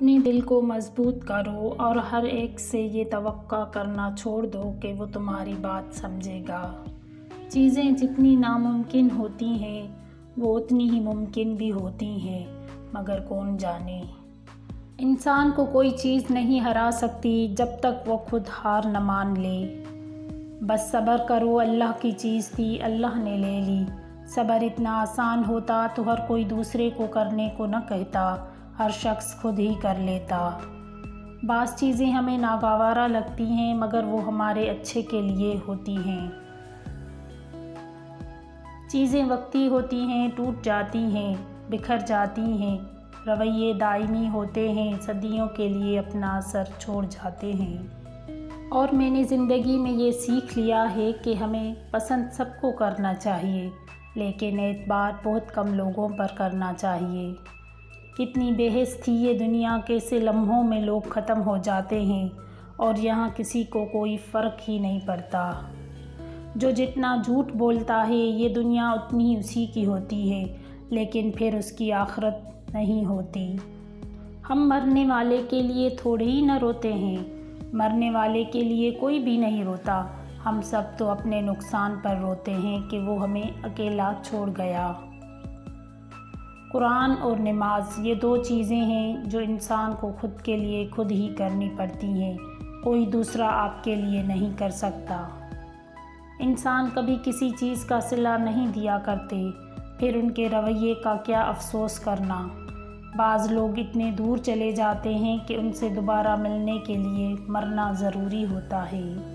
اپنے دل کو مضبوط کرو اور ہر ایک سے یہ توقع کرنا چھوڑ دو کہ وہ تمہاری بات سمجھے گا۔ چیزیں جتنی ناممکن ہوتی ہیں وہ اتنی ہی ممکن بھی ہوتی ہیں، مگر کون جانے۔ انسان کو کوئی چیز نہیں ہرا سکتی جب تک وہ خود ہار نہ مان لے۔ بس صبر کرو، اللہ کی چیز تھی، اللہ نے لے لی۔ صبر اتنا آسان ہوتا تو ہر کوئی دوسرے کو کرنے کو نہ کہتا، ہر شخص خود ہی کر لیتا۔ بعض چیزیں ہمیں ناگوارا لگتی ہیں مگر وہ ہمارے اچھے کے لیے ہوتی ہیں۔ چیزیں وقتی ہوتی ہیں، ٹوٹ جاتی ہیں، بکھر جاتی ہیں، رویے دائمی ہوتے ہیں، صدیوں کے لیے اپنا اثر چھوڑ جاتے ہیں۔ اور میں نے زندگی میں یہ سیکھ لیا ہے کہ ہمیں پسند سب کو کرنا چاہیے، لیکن اعتبار بہت کم لوگوں پر کرنا چاہیے۔ کتنی بے حس تھی یہ دنیا، کیسے لمحوں میں لوگ ختم ہو جاتے ہیں اور یہاں کسی کو کوئی فرق ہی نہیں پڑتا۔ جو جتنا جھوٹ بولتا ہے یہ دنیا اتنی اسی کی ہوتی ہے، لیکن پھر اس کی آخرت نہیں ہوتی۔ ہم مرنے والے کے لیے تھوڑے ہی نہ روتے ہیں، مرنے والے کے لیے کوئی بھی نہیں روتا۔ ہم سب تو اپنے نقصان پر روتے ہیں کہ وہ ہمیں اکیلا چھوڑ گیا۔ قرآن اور نماز یہ دو چیزیں ہیں جو انسان کو خود کے لیے خود ہی کرنی پڑتی ہیں، کوئی دوسرا آپ کے لیے نہیں کر سکتا۔ انسان کبھی کسی چیز کا صلہ نہیں دیا کرتے، پھر ان کے رویے کا کیا افسوس کرنا۔ بعض لوگ اتنے دور چلے جاتے ہیں کہ ان سے دوبارہ ملنے کے لیے مرنا ضروری ہوتا ہے۔